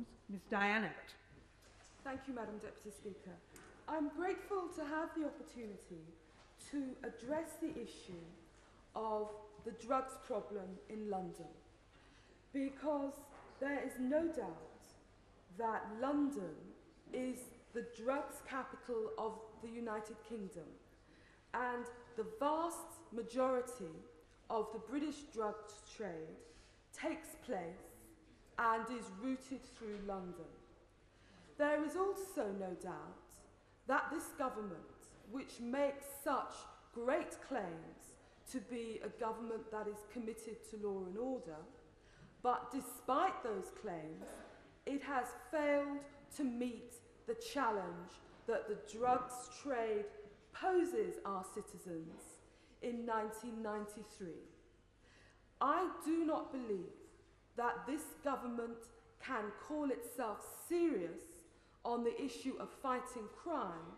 Reforms, Ms. Diane Abbott. Thank you, Madam Deputy Speaker. I'm grateful to have the opportunity to address the issue of the drugs problem in London, because there is no doubt that London is the drugs capital of the United Kingdom, and the vast majority of the British drugs trade takes place and is routed through London. There is also no doubt that this government, which makes such great claims to be a government that is committed to law and order, but despite those claims, it has failed to meet the challenge that the drugs trade poses our citizens in 1993. I do not believe that this government can call itself serious on the issue of fighting crime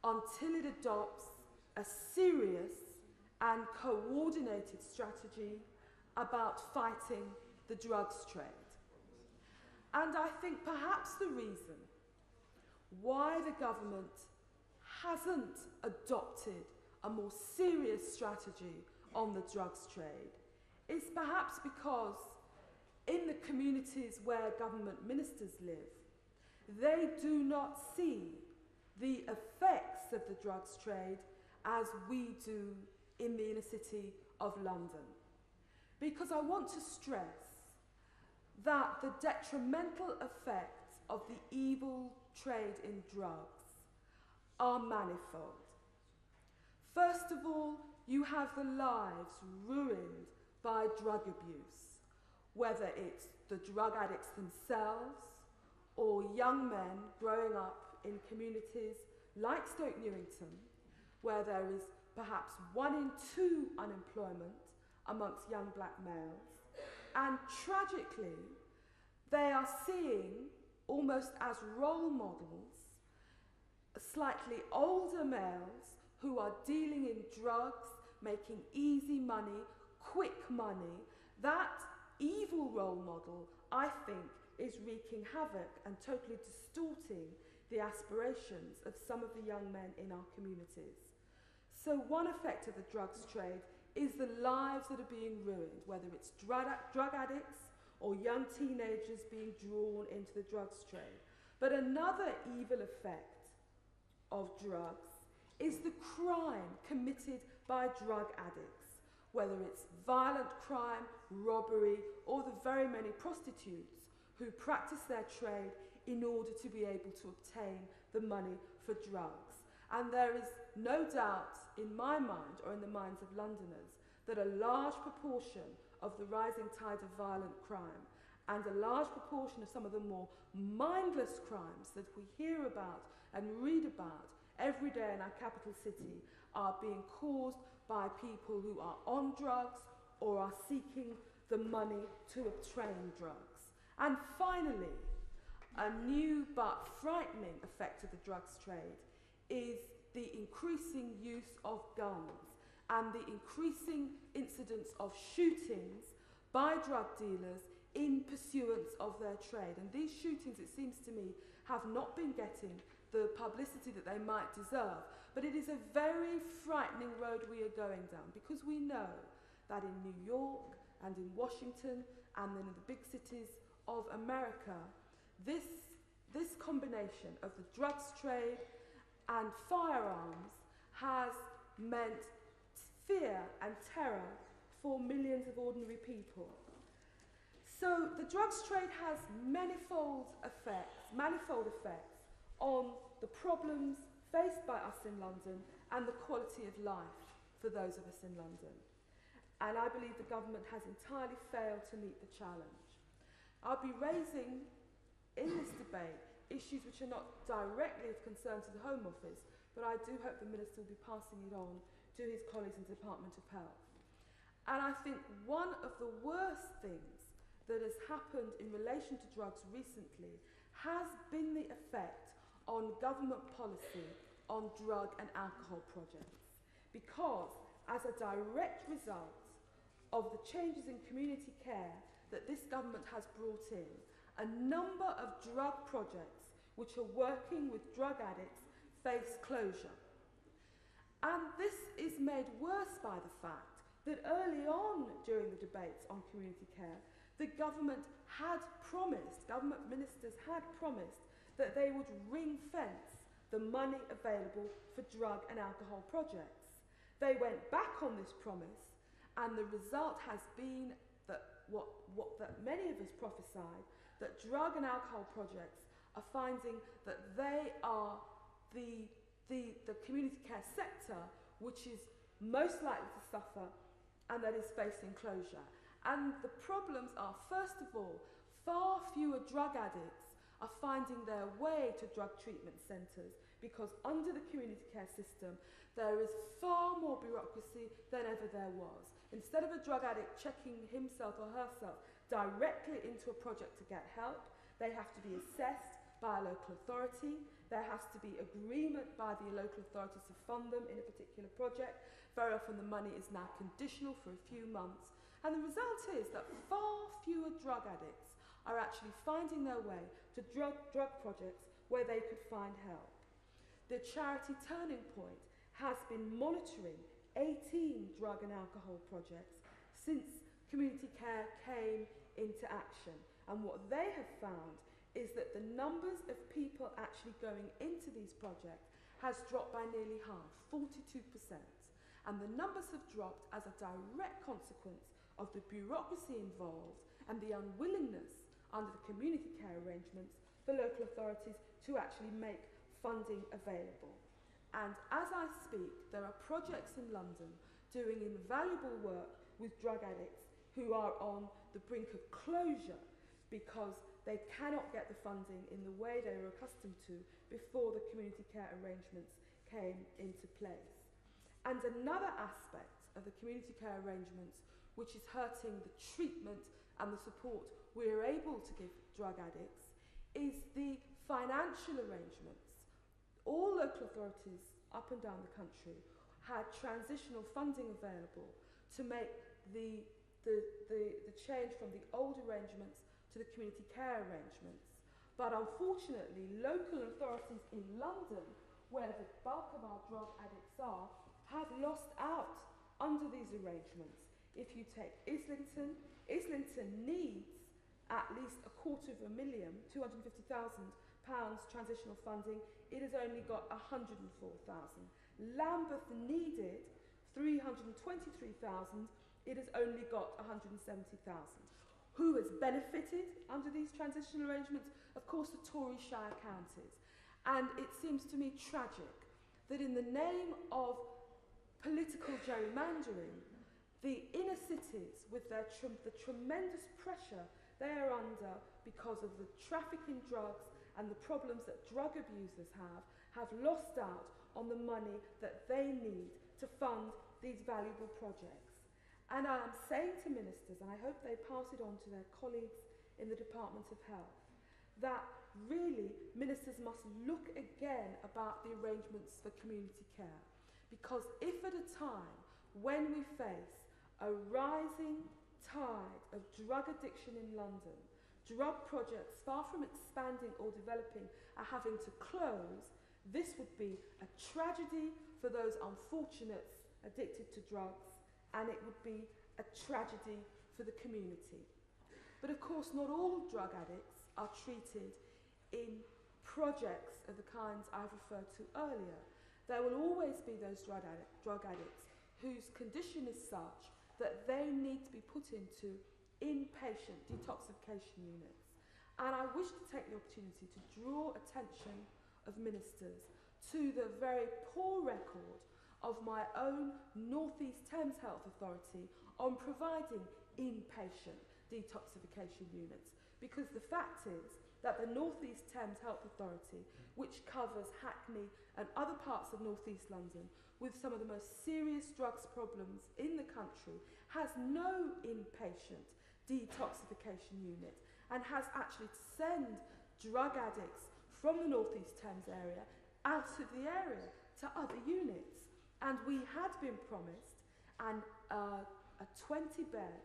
until it adopts a serious and coordinated strategy about fighting the drugs trade. And I think perhaps the reason why the government hasn't adopted a more serious strategy on the drugs trade is perhaps because in the communities where government ministers live, they do not see the effects of the drugs trade as we do in the inner city of London. Because I want to stress that the detrimental effects of the evil trade in drugs are manifold. First of all, you have the lives ruined by drug abuse, whether it's the drug addicts themselves or young men growing up in communities like Stoke Newington, where there is perhaps 1 in 2 unemployment amongst young black males. And tragically, they are seeing, almost as role models, slightly older males who are dealing in drugs, making easy money, quick money. That evil role model, I think, is wreaking havoc and totally distorting the aspirations of some of the young men in our communities. So one effect of the drugs trade is the lives that are being ruined, whether it's drug addicts or young teenagers being drawn into the drugs trade. But another evil effect of drugs is the crime committed by drug addicts, whether it's violent crime, robbery, or the very many prostitutes who practice their trade in order to be able to obtain the money for drugs. And there is no doubt in my mind, or in the minds of Londoners, that a large proportion of the rising tide of violent crime and a large proportion of some of the more mindless crimes that we hear about and read about every day in our capital city are being caused by people who are on drugs or are seeking the money to obtain drugs. And finally, a new but frightening effect of the drugs trade is the increasing use of guns and the increasing incidence of shootings by drug dealers in pursuance of their trade. And these shootings, it seems to me, have not been getting the publicity that they might deserve. But it is a very frightening road we are going down, because we know that in New York and in Washington and then in the big cities of America, this combination of the drugs trade and firearms has meant fear and terror for millions of ordinary people. So the drugs trade has manifold effects on the problems faced by us in London and the quality of life for those of us in London. And I believe the government has entirely failed to meet the challenge. I'll be raising in this debate issues which are not directly of concern to the Home Office, but I do hope the Minister will be passing it on to his colleagues in the Department of Health. And I think one of the worst things that has happened in relation to drugs recently has been the effect on government policy on drug and alcohol projects. Because as a direct result of the changes in community care that this government has brought in, a number of drug projects which are working with drug addicts face closure. And this is made worse by the fact that early on during the debates on community care, the government ministers had promised that they would ring-fence the money available for drug and alcohol projects. They went back on this promise, and the result has been that that many of us prophesied, that drug and alcohol projects are finding that they are the community care sector which is most likely to suffer and that is facing closure. And the problems are, first of all, far fewer drug addicts are finding their way to drug treatment centres because under the community care system there is far more bureaucracy than ever there was. Instead of a drug addict checking himself or herself directly into a project to get help, they have to be assessed by a local authority. There has to be agreement by the local authority to fund them in a particular project. Very often the money is now conditional for a few months. And the result is that far fewer drug addicts are actually finding their way to drug projects where they could find help. The charity Turning Point has been monitoring 18 drug and alcohol projects since community care came into action. And what they have found is that the numbers of people actually going into these projects has dropped by nearly half, 42%. And the numbers have dropped as a direct consequence of the bureaucracy involved and the unwillingness under the community care arrangements for local authorities to actually make funding available. And as I speak, there are projects in London doing invaluable work with drug addicts who are on the brink of closure because they cannot get the funding in the way they were accustomed to before the community care arrangements came into place. And another aspect of the community care arrangements which is hurting the treatment and the support we are able to give drug addicts is the financial arrangements. All local authorities up and down the country had transitional funding available to make the change from the old arrangements to the community care arrangements. But unfortunately, local authorities in London, where the bulk of our drug addicts are, have lost out under these arrangements. If you take Islington, Islington needs at least £250,000 transitional funding. It has only got 104,000. Lambeth needed 323,000. It has only got 170,000. Who has benefited under these transitional arrangements? Of course, the Tory Shire counties. And it seems to me tragic that in the name of political gerrymandering, the inner cities, with the tremendous pressure they are under because of the traffic in drugs and the problems that drug abusers have lost out on the money that they need to fund these valuable projects. And I am saying to ministers, and I hope they pass it on to their colleagues in the Department of Health, that really ministers must look again about the arrangements for community care. Because if at a time when we face a rising tide of drug addiction in London, drug projects far from expanding or developing are having to close, this would be a tragedy for those unfortunates addicted to drugs, and it would be a tragedy for the community. But of course, not all drug addicts are treated in projects of the kinds I've referred to earlier. There will always be those drug addicts whose condition is such that they need to be put into inpatient detoxification units. And I wish to take the opportunity to draw attention of ministers to the very poor record of my own North East Thames Health Authority on providing inpatient detoxification units. Because the fact is that the North East Thames Health Authority, which covers Hackney and other parts of North East London with some of the most serious drugs problems in the country, has no inpatient detoxification unit and has actually to send drug addicts from the North East Thames area out of the area to other units. And we had been promised a 20-bed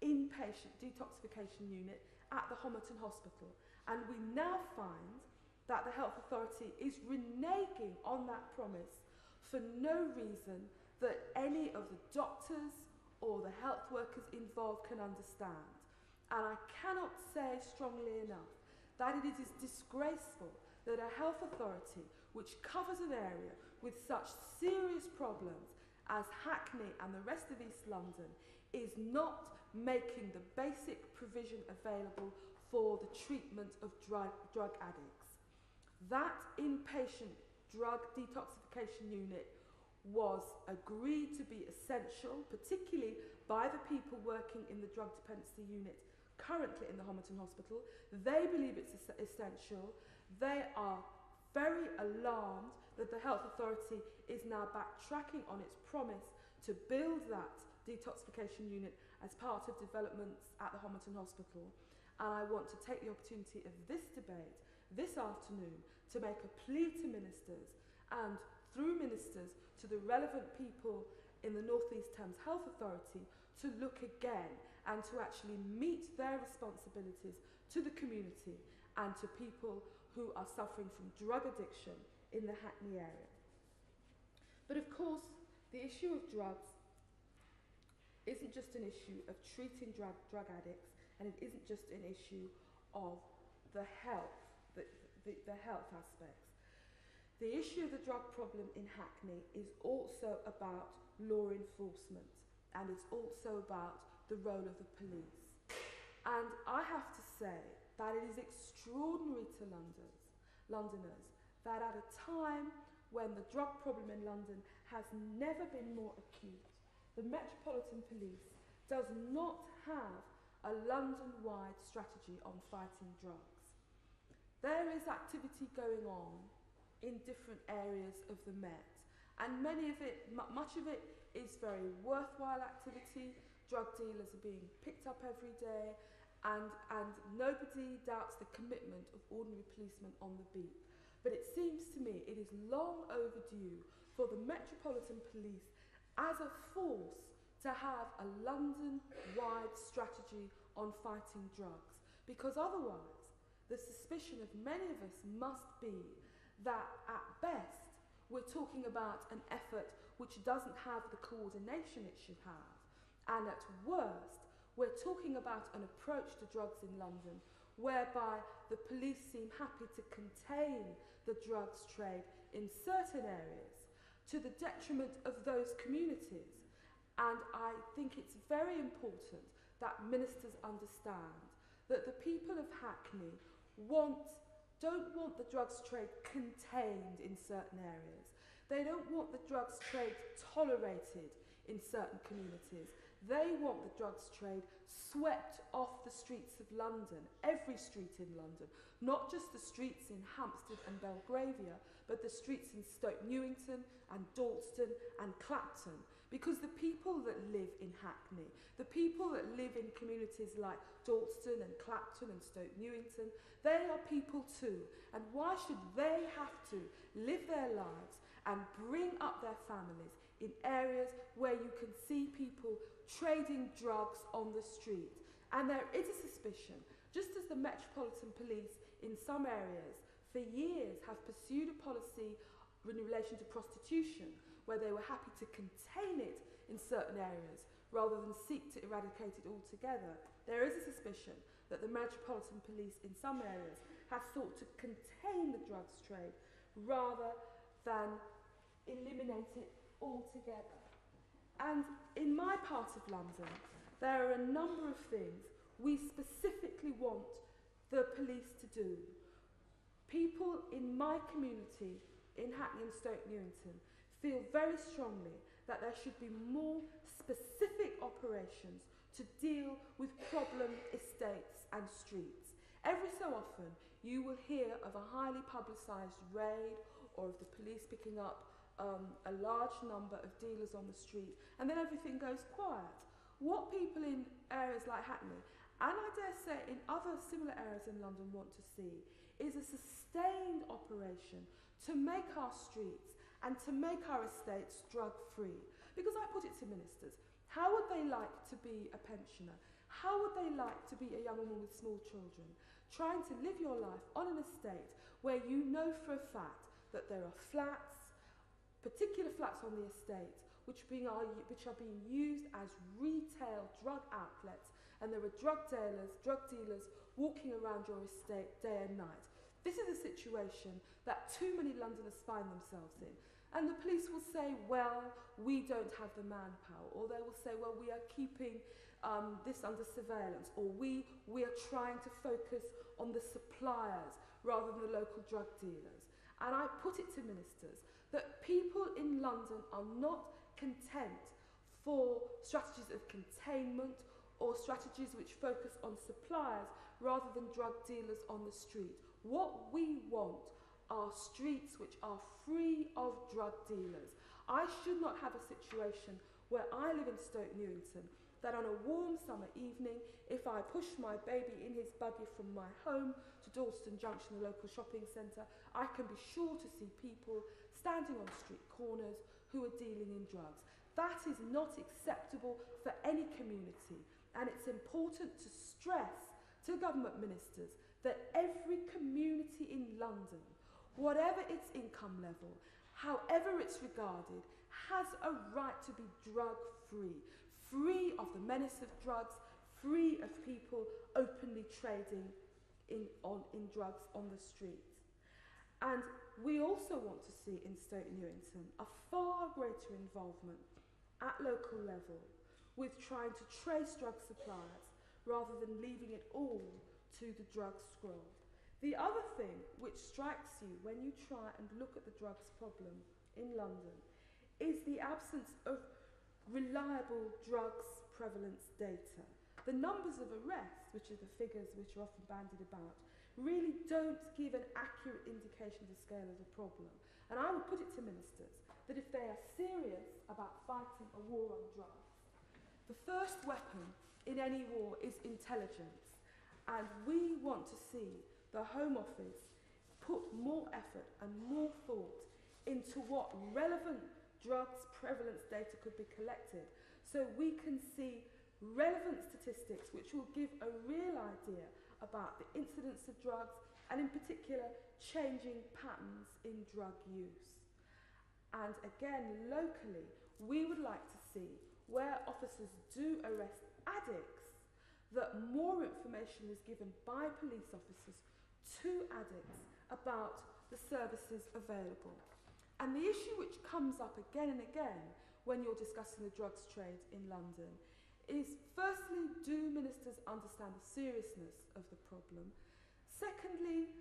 inpatient detoxification unit at the Homerton Hospital, and we now find that the Health Authority is reneging on that promise for no reason that any of the doctors or the health workers involved can understand. And I cannot say strongly enough that it is disgraceful that a health authority which covers an area with such serious problems as Hackney and the rest of East London is not making the basic provision available for the treatment of drug addicts. That inpatient drug detoxification unit was agreed to be essential, particularly by the people working in the drug dependency unit currently in the Homerton Hospital. They believe it's essential. They are very alarmed that the Health Authority is now backtracking on its promise to build that detoxification unit as part of developments at the Homerton Hospital. And I want to take the opportunity of this debate this afternoon to make a plea to ministers and through ministers to the relevant people in the North East Thames Health Authority to look again and to actually meet their responsibilities to the community and to people who are suffering from drug addiction in the Hackney area. But of course, the issue of drugs isn't just an issue of treating drug addicts, and it isn't just an issue of the health aspects. The issue of the drug problem in Hackney is also about law enforcement, and it's also about the role of the police. And I have to say that it is extraordinary to Londoners that at a time when the drug problem in London has never been more acute, the Metropolitan Police does not have a London-wide strategy on fighting drugs. There is activity going on in different areas of the Met, and much of it is very worthwhile activity. Drug dealers are being picked up every day, and nobody doubts the commitment of ordinary policemen on the beat. But it seems to me it is long overdue for the Metropolitan Police as a force to have a London-wide strategy on fighting drugs, because otherwise the suspicion of many of us must be that at best we're talking about an effort which doesn't have the coordination it should have, and at worst we're talking about an approach to drugs in London whereby the police seem happy to contain the drugs trade in certain areas to the detriment of those communities. And I think it's very important that ministers understand that the people of Hackney don't want the drugs trade contained in certain areas. They don't want the drugs trade tolerated in certain communities. They want the drugs trade swept off the streets of London, every street in London, not just the streets in Hampstead and Belgravia, but the streets in Stoke Newington and Dalston and Clapton. Because the people that live in Hackney, the people that live in communities like Dalston and Clapton and Stoke Newington, they are people too. And why should they have to live their lives and bring up their families in areas where you can see people trading drugs on the street? And there is a suspicion, just as the Metropolitan Police in some areas for years have pursued a policy in relation to prostitution, where they were happy to contain it in certain areas rather than seek to eradicate it altogether. There is a suspicion that the Metropolitan Police in some areas have sought to contain the drugs trade rather than eliminate it altogether. And in my part of London, there are a number of things we specifically want the police to do. People in my community in Hackney and Stoke Newington feel very strongly that there should be more specific operations to deal with problem estates and streets. Every so often you will hear of a highly publicised raid or of the police picking up a large number of dealers on the street, and then everything goes quiet. What people in areas like Hackney, and I dare say in other similar areas in London, want to see is a sustained operation to make our streets and to make our estates drug-free. Because I put it to ministers, how would they like to be a pensioner? How would they like to be a young woman with small children, trying to live your life on an estate where you know for a fact that there are flats, particular flats on the estate, which are being used as retail drug outlets, and there are drug dealers walking around your estate day and night. This is a situation that too many Londoners find themselves in. And the police will say, well, we don't have the manpower, or they will say, well, we are keeping this under surveillance, or we are trying to focus on the suppliers rather than the local drug dealers. And I put it to ministers that people in London are not content for strategies of containment or strategies which focus on suppliers rather than drug dealers on the street. What we want are streets which are free of drug dealers. I should not have a situation where I live in Stoke Newington that on a warm summer evening, if I push my baby in his buggy from my home to Dalston Junction, the local shopping centre, I can be sure to see people standing on street corners who are dealing in drugs. That is not acceptable for any community, and it's important to stress to government ministers that every community in London, whatever its income level, however it's regarded, has a right to be drug-free, free of the menace of drugs, free of people openly trading in drugs on the street. And we also want to see in Stoke Newington a far greater involvement at local level with trying to trace drug suppliers rather than leaving it all to the drug scroll. The other thing which strikes you when you try and look at the drugs problem in London is the absence of reliable drugs prevalence data. The numbers of arrests, which are the figures which are often bandied about, really don't give an accurate indication of the scale of the problem. And I would put it to ministers that if they are serious about fighting a war on drugs, the first weapon in any war is intelligence. And we want to see the Home Office put more effort and more thought into what relevant drugs prevalence data could be collected, so we can see relevant statistics which will give a real idea about the incidence of drugs and in particular changing patterns in drug use. And again, locally, we would like to see where officers do arrest addicts, that more information is given by police officers to addicts about the services available. And the issue which comes up again and again when you're discussing the drugs trade in London is, firstly, do ministers understand the seriousness of the problem? Secondly,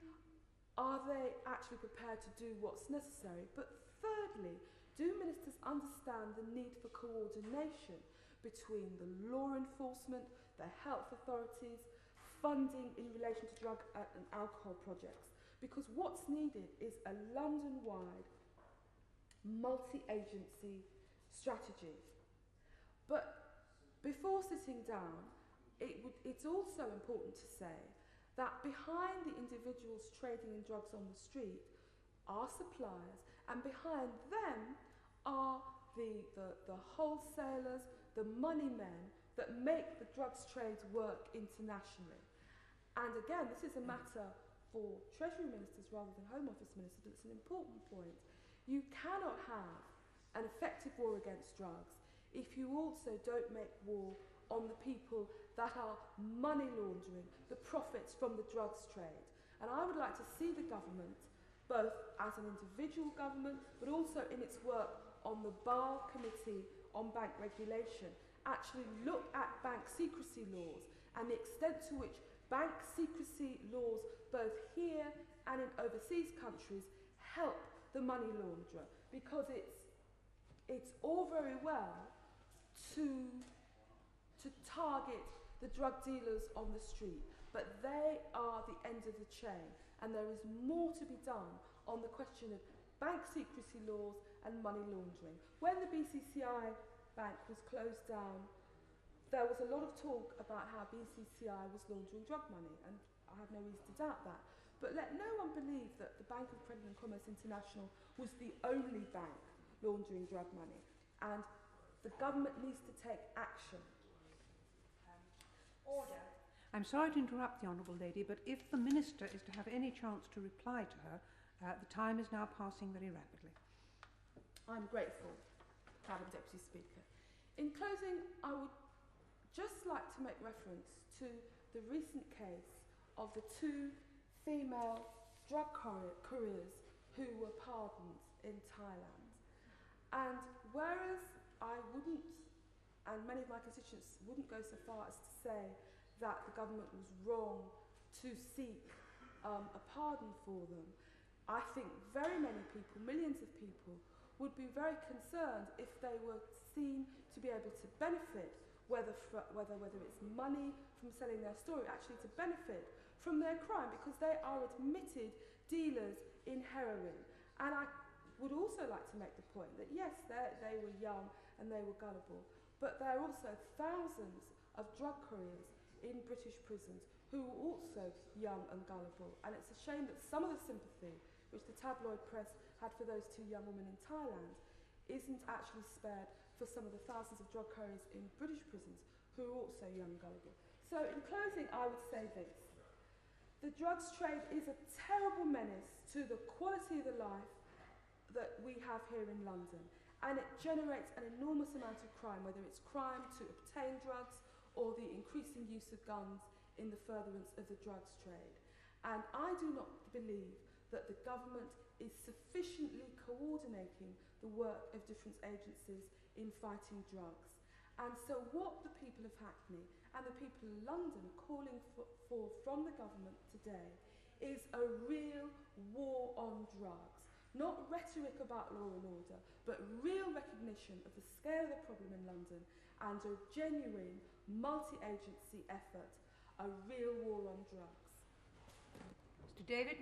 are they actually prepared to do what's necessary? But thirdly, do ministers understand the need for coordination between the law enforcement, the health authorities, funding in relation to drug and alcohol projects? Because what's needed is a London-wide multi-agency strategy. But before sitting down, it's also important to say that behind the individuals trading in drugs on the street are suppliers, and behind them are the wholesalers, the money men that make the drugs trades work internationally. And again, this is a matter for Treasury ministers rather than Home Office ministers, but it's an important point. You cannot have an effective war against drugs if you also don't make war on the people that are money laundering the profits from the drugs trade. And I would like to see the government, both as an individual government, but also in its work on the Bar Committee on Bank Regulation, actually look at bank secrecy laws and the extent to which bank secrecy laws, both here and in overseas countries, help the money launderer, because it's all very well to target the drug dealers on the street, but they are the end of the chain, and there is more to be done on the question of bank secrecy laws and money laundering. When the BCCI bank was closed down, there was a lot of talk about how BCCI was laundering drug money, and I have no reason to doubt that. But let no one believe that the Bank of Credit and Commerce International was the only bank laundering drug money. And the government needs to take action. Order. I'm sorry to interrupt the Honourable Lady, but if the Minister is to have any chance to reply to her, the time is now passing very rapidly. I'm grateful, Madam Deputy Speaker. In closing, I would just like to make reference to the recent case of the 2 female drug couriers who were pardoned in Thailand. And whereas I wouldn't, and many of my constituents wouldn't go so far as to say that the government was wrong to seek a pardon for them, I think very many people, millions of people, would be very concerned if they were seen to be able to benefit, whether it's money from selling their story, actually to benefit from their crime, because they are admitted dealers in heroin. And I would also like to make the point that yes, they were young and they were gullible, but there are also thousands of drug couriers in British prisons who were also young and gullible. And it's a shame that some of the sympathy which the tabloid press had for those 2 young women in Thailand isn't actually spared for some of the thousands of drug couriers in British prisons who are also young and gullible. So in closing, I would say this. The drugs trade is a terrible menace to the quality of the life that we have here in London, and it generates an enormous amount of crime, whether it's crime to obtain drugs or the increasing use of guns in the furtherance of the drugs trade. And I do not believe that the government is sufficiently coordinating the work of different agencies in fighting drugs. And so what the people of Hackney and the people of London are calling for from the government today is a real war on drugs. Not rhetoric about law and order, but real recognition of the scale of the problem in London and a genuine multi-agency effort, a real war on drugs. Mr. David